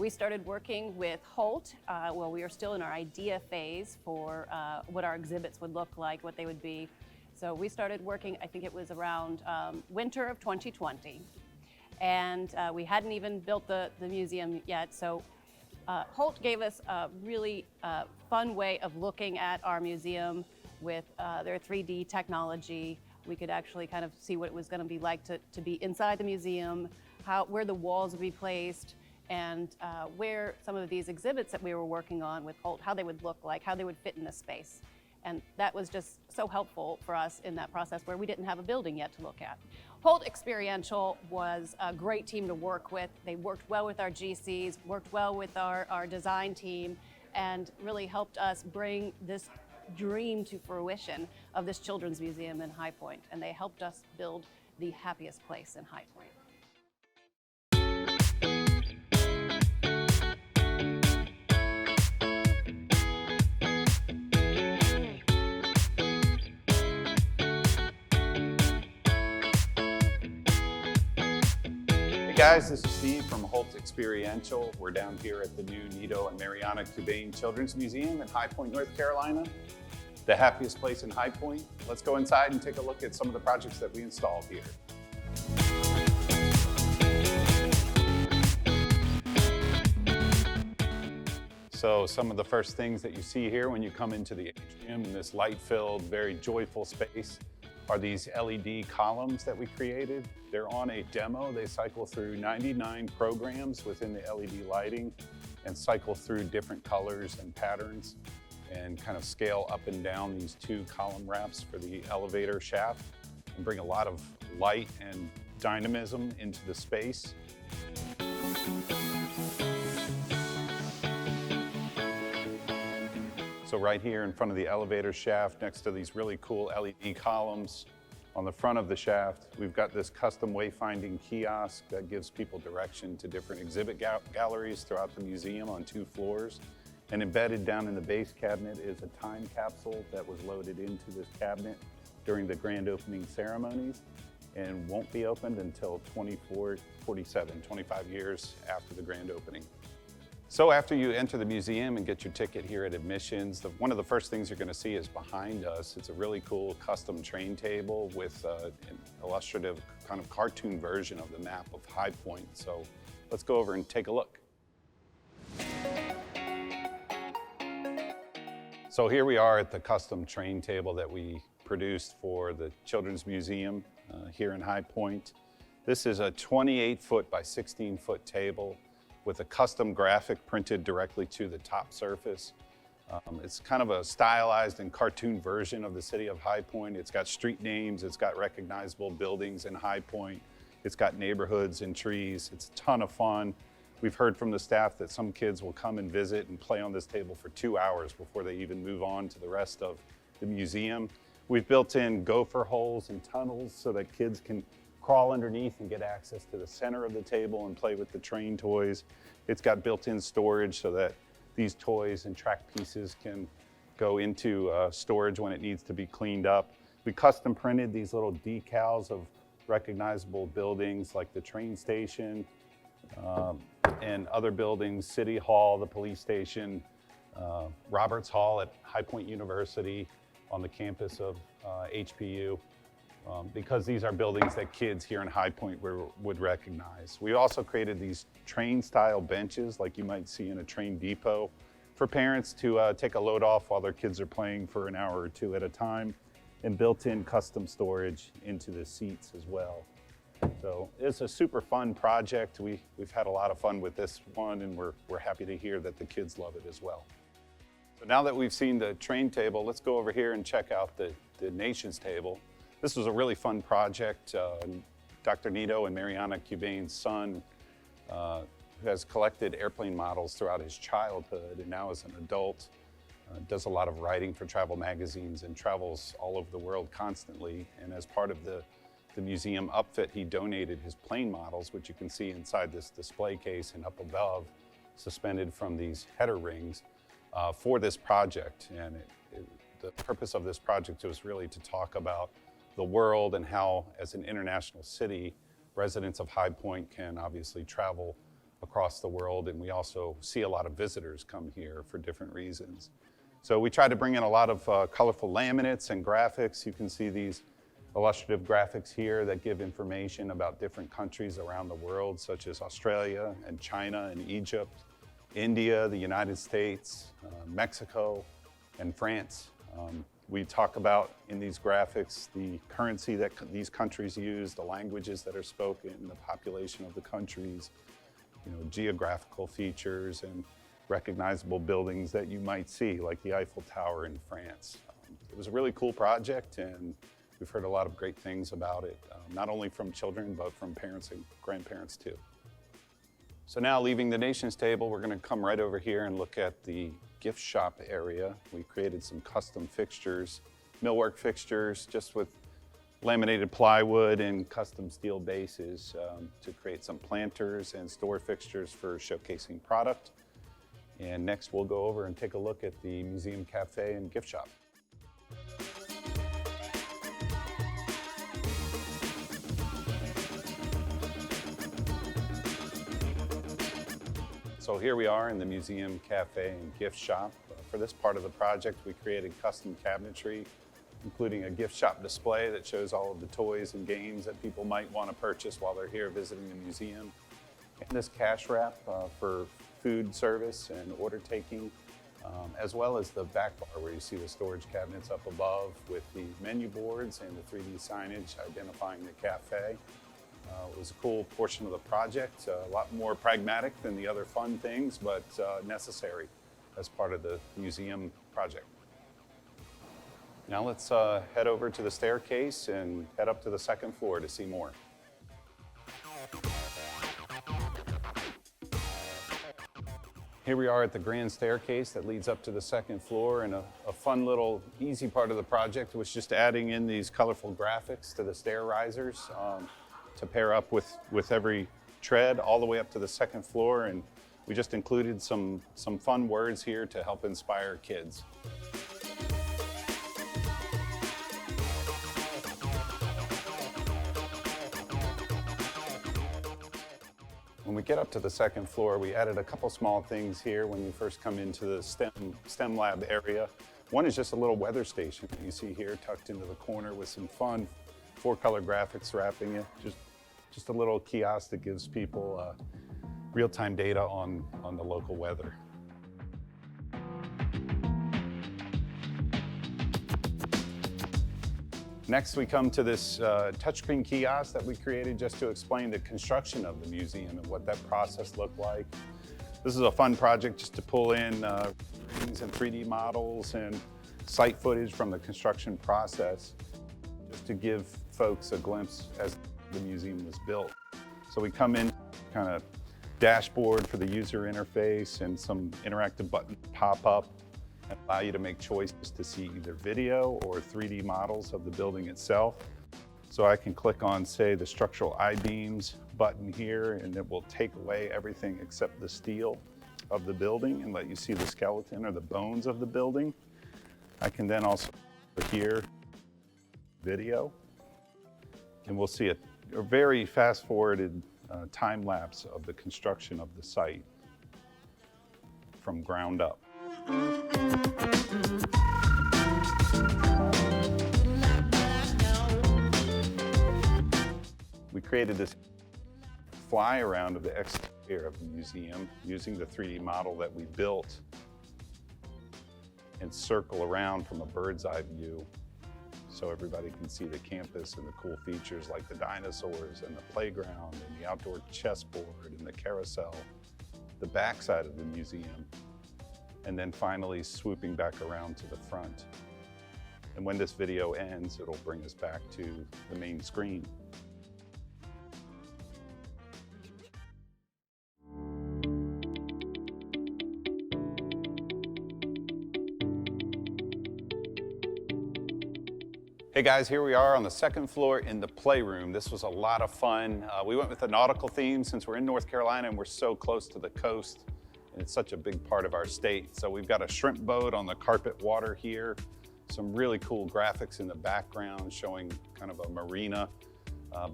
We started working with Holt. Well, we were still in our idea phase for what our exhibits would look like, what they would be. So we started working, I think it was around winter of 2020. And we hadn't even built the museum yet. So Holt gave us a really fun way of looking at our museum with their 3D technology. We could actually kind of see what it was going to be like to be inside the museum, where the walls would be placed, and where some of these exhibits that we were working on with Holt, how they would look like, how they would fit in the space. And that was just so helpful for us in that process where we didn't have a building yet to look at. Holt Experiential was a great team to work with. They worked well with our GCs, worked well with our design team, and really helped us bring this dream to fruition of this children's museum in High Point. And they helped us build the happiest place in High Point. Hey guys, this is Steve from Holt Experiential. We're down here at the new Nido and Mariana Qubein Children's Museum in High Point, North Carolina. The happiest place in High Point. Let's go inside and take a look at some of the projects that we installed here. So some of the first things that you see here when you come into the atrium in this light-filled, very joyful space are these LED columns that we created. They're on a demo. They cycle through 99 programs within the LED lighting and cycle through different colors and patterns and kind of scale up and down these 2 column wraps for the elevator shaft and bring a lot of light and dynamism into the space. So right here in front of the elevator shaft, next to these really cool LED columns, on the front of the shaft, we've got this custom wayfinding kiosk that gives people direction to different exhibit galleries throughout the museum on 2 floors. And embedded down in the base cabinet is a time capsule that was loaded into this cabinet during the grand opening ceremonies and won't be opened until 2447, 25 years after the grand opening. So after you enter the museum and get your ticket here at admissions, one of the first things you're going to see is behind us. It's a really cool custom train table with an illustrative kind of cartoon version of the map of High Point. So let's go over and take a look. So here we are at the custom train table that we produced for the Children's Museum here in High Point. This is a 28-foot by 16-foot table with a custom graphic printed directly to the top surface. It's kind of a stylized and cartoon version of the city of High Point. It's got street names, it's got recognizable buildings in High Point, it's got neighborhoods and trees. It's a ton of fun. We've heard from the staff that some kids will come and visit and play on this table for 2 hours before they even move on to the rest of the museum. We've built in gopher holes and tunnels so that kids can crawl underneath and get access to the center of the table and play with the train toys. It's got built-in storage so that these toys and track pieces can go into storage when it needs to be cleaned up. We custom printed these little decals of recognizable buildings like the train station and other buildings, City Hall, the police station, Roberts Hall at High Point University on the campus of HPU. Because these are buildings that kids here in High Point would recognize. We also created these train-style benches like you might see in a train depot for parents to take a load off while their kids are playing for an hour or 2 at a time, and built-in custom storage into the seats as well. So it's a super fun project. We've had a lot of fun with this one, and we're happy to hear that the kids love it as well. So now that we've seen the train table, let's go over here and check out the Nations table. This was a really fun project. Dr. Nido and Mariana Quebein's son, who has collected airplane models throughout his childhood and now as an adult, does a lot of writing for travel magazines and travels all over the world constantly. And as part of the museum upfit, he donated his plane models, which you can see inside this display case and up above, suspended from these header rings, for this project. And the purpose of this project was really to talk about the world and how, as an international city, residents of High Point can obviously travel across the world, and we also see a lot of visitors come here for different reasons. So we try to bring in a lot of colorful laminates and graphics. You can see these illustrative graphics here that give information about different countries around the world, such as Australia and China and Egypt, India, the United States, Mexico, and France. We talk about in these graphics the currency that these countries use, the languages that are spoken, the population of the countries, geographical features and recognizable buildings that you might see, like the Eiffel Tower in France. It was a really cool project, and we've heard a lot of great things about it, not only from children, but from parents and grandparents too. So now, leaving the Nations table, we're gonna come right over here and look at the gift shop area. We created some custom fixtures, millwork fixtures, just with laminated plywood and custom steel bases to create some planters and store fixtures for showcasing product. And next we'll go over and take a look at the museum cafe and gift shop. So here we are in the museum cafe and gift shop. For this part of the project, we created custom cabinetry, including a gift shop display that shows all of the toys and games that people might want to purchase while they're here visiting the museum. And this cash wrap for food service and order taking, as well as the back bar where you see the storage cabinets up above with the menu boards and the 3D signage identifying the cafe. It was a cool portion of the project, a lot more pragmatic than the other fun things, but necessary as part of the museum project. Now let's head over to the staircase and head up to the second floor to see more. Here we are at the grand staircase that leads up to the second floor, and a fun little easy part of the project was just adding in these colorful graphics to the stair risers to pair up with every tread all the way up to the second floor, and we just included some fun words here to help inspire kids. When we get up to the second floor, we added a couple small things here when you first come into the STEM lab area. One is just a little weather station that you see here tucked into the corner with some fun 4-color graphics wrapping it. Just a little kiosk that gives people real-time data on the local weather. Next, we come to this touchscreen kiosk that we created just to explain the construction of the museum and what that process looked like. This is a fun project just to pull in things and 3D models and site footage from the construction process, just to give folks a glimpse as the museum was built. So we come in kind of dashboard for the user interface and some interactive buttons pop up and allow you to make choices to see either video or 3D models of the building itself. So I can click on, say, the structural I-beams button here, and it will take away everything except the steel of the building and let you see the skeleton or the bones of the building. I can then also here video, and we'll see a very fast-forwarded time lapse of the construction of the site from ground up. We created this fly around of the exterior of the museum using the 3D model that we built and circle around from a bird's eye view so everybody can see the campus and the cool features like the dinosaurs and the playground and the outdoor chessboard and the carousel, the backside of the museum, and then finally swooping back around to the front. And when this video ends, it'll bring us back to the main screen. Hey guys, here we are on the second floor in the playroom. This was a lot of fun. We went with a nautical theme since we're in North Carolina and we're so close to the coast, and it's such a big part of our state. So we've got a shrimp boat on the carpet water here, some really cool graphics in the background showing kind of a marina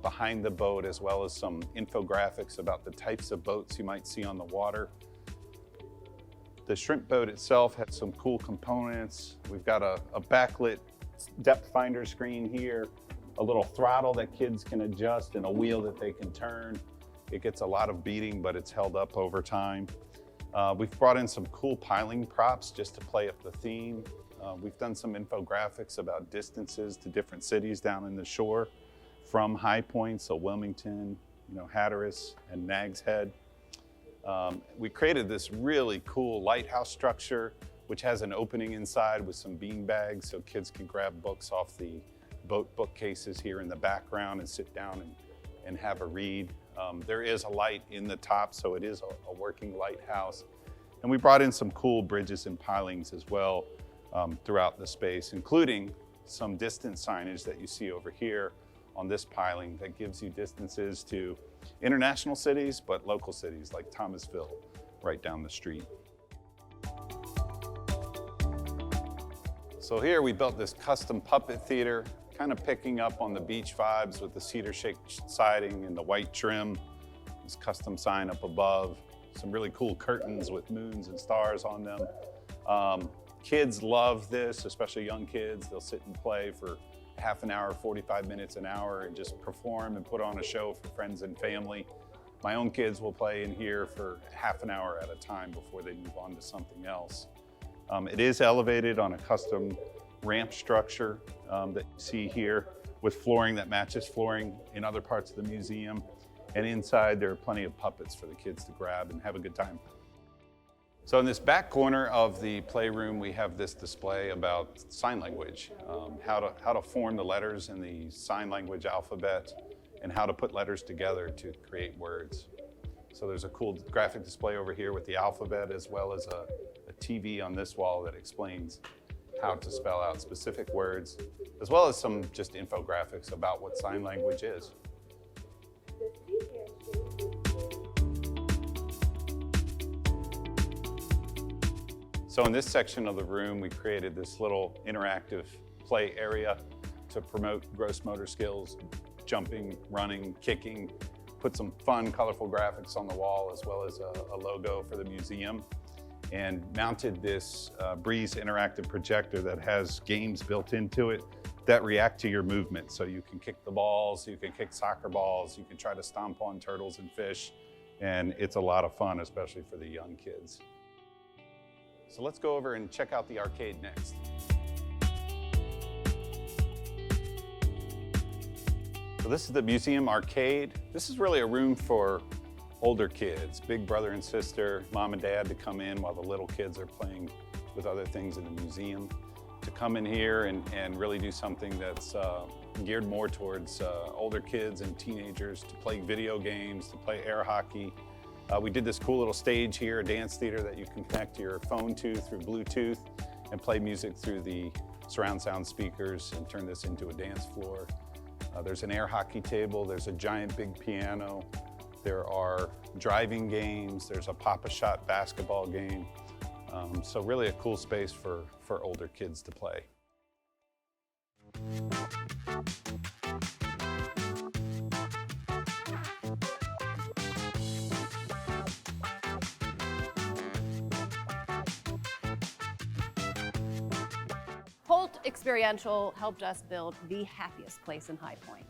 behind the boat, as well as some infographics about the types of boats you might see on the water. The shrimp boat itself has some cool components. We've got a backlit depth finder screen here, a little throttle that kids can adjust, and a wheel that they can turn. It gets a lot of beating, but it's held up over time. We've brought in some cool piling props just to play up the theme. We've done some infographics about distances to different cities down in the shore from High Point, so Wilmington, Hatteras and Nags Head. We created this really cool lighthouse structure, which has an opening inside with some bean bags so kids can grab books off the boat bookcases here in the background and sit down and have a read. There is a light in the top, so it is a working lighthouse. And we brought in some cool bridges and pilings as well throughout the space, including some distance signage that you see over here on this piling that gives you distances to international cities, but local cities like Thomasville, right down the street. So here we built this custom puppet theater, kind of picking up on the beach vibes with the cedar shake siding and the white trim. This custom sign up above, some really cool curtains with moons and stars on them. Kids love this, especially young kids. They'll sit and play for half an hour, 45 minutes, an hour, and just perform and put on a show for friends and family. My own kids will play in here for half an hour at a time before they move on to something else. It is elevated on a custom ramp structure that you see here with flooring that matches flooring in other parts of the museum. And inside there are plenty of puppets for the kids to grab and have a good time. So in this back corner of the playroom, we have this display about sign language, how to form the letters in the sign language alphabet and how to put letters together to create words. So there's a cool graphic display over here with the alphabet, as well as a TV on this wall that explains how to spell out specific words, as well as some just infographics about what sign language is. So in this section of the room, we created this little interactive play area to promote gross motor skills, jumping, running, kicking, put some fun, colorful graphics on the wall, as well as a logo for the museum, and mounted this Breeze interactive projector that has games built into it that react to your movement. So you can kick the balls, you can kick soccer balls, you can try to stomp on turtles and fish, and it's a lot of fun, especially for the young kids. So let's go over and check out the arcade next. So this is the museum arcade. This is really a room for older kids, big brother and sister, mom and dad to come in while the little kids are playing with other things in the museum, to come in here and really do something that's geared more towards older kids and teenagers, to play video games, to play air hockey. We did this cool little stage here, a dance theater that you can connect to your phone to through Bluetooth and play music through the surround sound speakers and turn this into a dance floor. There's an air hockey table, there's a giant big piano, there are driving games, there's a pop-a-shot basketball game. So really a cool space for older kids to play. Holt Experiential helped us build the happiest place in High Point.